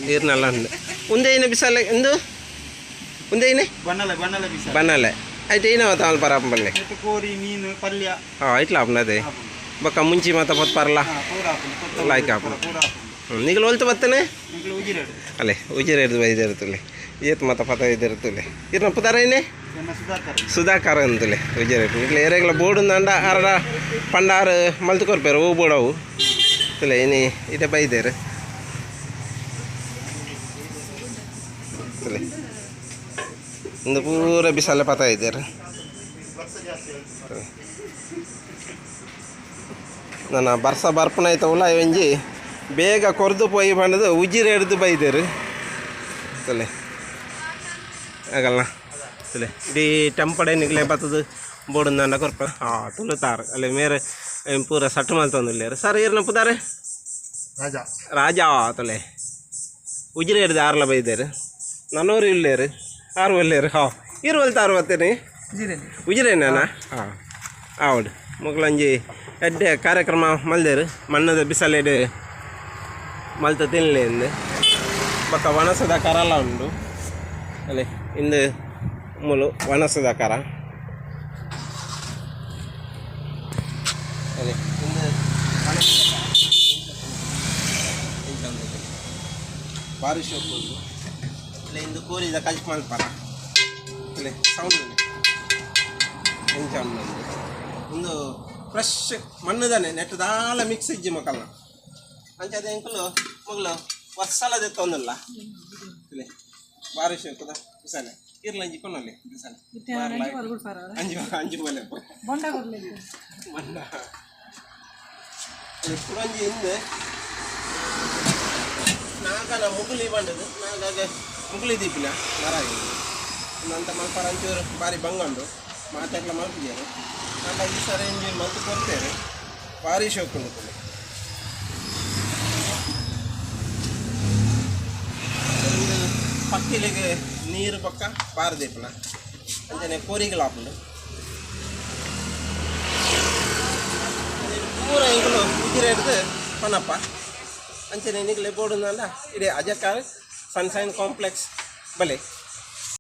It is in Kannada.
ನೀರ್ನೆಲ್ಲ ಉಂಡು ಉಂದೇನೆ ಬಿಸಾಲೆ ಎಂದು ಉಂದೇನೆ ಬನ್ನಲೆ ಆಯ್ತು ಏನವ ತಾವಲ್ ಪರಾಪಲ್ಲಿ ಕೋರಿ ಮೀನು ಪಲ್ಯ ಇಟ್ಲ ಆಪನದೆ ಬೊಕ್ಕ ಮುಂಚಿ ಮಾತ ಪತ್ ಪರ್ಲ ಲಾಯ್ಕ್ ಆಪನ ನಿಗಲು ಹೊಲ್ತು ಬತ್ತನೆ ಅಲ್ಲೇ ಉಜಿರ ಹಿಡ್ದು ಬೈದಿರ್ತಲೆ ಏತ್ ಮಾತ ಪತ ಇದಿರ್ತಲೆ ಇರ್ನ ಪುತಾರೇನೆ ಸುಧಾಕರ್ ಅಂತಲೆ ಉಜಿರ ನಿಗಲು ಏರೆಗ್ಲ ಬೋರ್ಡು ಅಂಡ ಆರ ಪಂಡಾರು ಮಲ್ತು ಕೊರ್ಪೇರು ಹೂ ಬೋಡವು ತಲೆ ಇನಿ ಇದೇ ಬೈದೇರು ತಲೆ ಒಂದು ಪೂರ ಬಿಸಾಲೆ ಪತ ಇದ್ದಾರೆ ನನ್ನ ಬರ್ಸ ಬರ್ಪಣ ಆಯ್ತವಲ್ಲ ಒಂಜಿ ಬೇಗ ಕೊರ್ದು ಪೋಯಿ ಬಂದದು ಉಜಿರ ಹಿಡ್ದು ಬೈದೇರು ತಲೆ ಆಗಲ್ಲ ತಲೆ ಇಡೀ ಟೆಂಪಡೆ ನಿಗ್ಲೆ ಬತ್ತದು ಬೋರ್ಡ್ ಅಂಡ ಕೊರ್ಪ ತುಳುತ್ತಾರು ಅಲ್ಲಿ ಮೇರೆ ಪೂರ ಸಟ್ಟು ಮಲ್ತೊಂದುಲ್ಲೇರು ಸರ್ ಏರ್ನ ಪುದಾರೆ ರಾಜಾ ತಲೆ ಉಜಿರ ಹಿಡ್ದು ಆರ್ಲ ಬೈದೇರು ನನ್ನೂರು ಇಲ್ಲೇರು ಆರು ಒಲ್ಲೇರು ಇರುವಲ್ತ ಅರುವತ್ತೇನೆ ಉಜಿರೇನ ಹೌದು ಮಕ್ಕಳಂಜಿ ಎಡ್ಡೆ ಕಾರ್ಯಕ್ರಮ ಮಲ್ದೇರು ಮಣ್ಣದ ಬಿಸಲೆಡೆ ಮಲ್ತ ತಿನ್ನಲಿ ಎಂದು ಪಕ್ಕ ವನಸದ ಕರಲ್ಲ ಉಂಡು ಅಲ್ಲೇ ಇಂದು ಮುಲು ವನಸದ ಕರ ಅದೇ ಇಂದು ಭಾರಿ ಶೋಕ್ ಉಂಟು ಅಲ್ಲೇ ಇಂದು ಕೋರಿದ ಕಲ್ಚ್ ಮಲ್ಪರ ಅಲ್ಲೇ ಸೌಂಡ್ ಉಂಟು ಒಂದು ಫ್ರೆಶ್ ಮಣ್ಣದಾನೆ ನೆಟ್ ದಾಲ ಮಿಕ್ಸ್ ಇಜ್ಜಿ ಮಕ್ಕಳನ್ನ ಅಂಚದ ಎಂಕಲು ಮಗಳು ವರ್ಷಲದೆ ತೊಂದಲ್ಲ ಇಲ್ಲಿ ಭಾರಿ ಶೋಕದ ಬಿಸಾಲೆ ಇರ್ಲಂಜಿ ಕೊನಲ್ಲಿ ಬಿಸಾಲೆ ಅಂಜು ಅಂಜು ಬೋಲೆ ಮಂಡ ಪುರಂಜಿ ಹಿಂದೆ ನಾಗನ ಮುಗುಲಿ ಬಂದದು ನಾಗಾಗ ಮುಗುಲಿ ದೀಪಿಲ್ಲ ಮರ ಅಂತ ಮಲ್ಪರ ಅಂಚೂರು ಭಾರಿ ಬಂಗಂಡು ಮಾತಾಡ್ಲ ಮಲ್ಪಿದ್ದಾರೆ ನಾನು ಈ ಸರಿ ಇಂಜಿ ಮಲ್ತು ಕೊಡ್ತೇವೆ ಭಾರಿ ಶೋಕ್ ಉಂಟು ಪಕ್ಕಿಲಿಗೆ ನೀರು ಪಕ್ಕ ಬಾರದೀಪನ ಅಂಚನೆ ಕೋರಿಗಳಾಪುಂಡು ಪೂರ ಈಗಲೂ ಉಜಿರ ಹಿಡ್ದು ಪನಪ್ಪ ಅಂಚನೆ ನಿಗಲೆ ಬೋರ್ಡು ಇಡೀ ಅಜಕಾರ್ ಸನ್ಶೈನ್ ಕಾಂಪ್ಲೆಕ್ಸ್ ಬಲೆ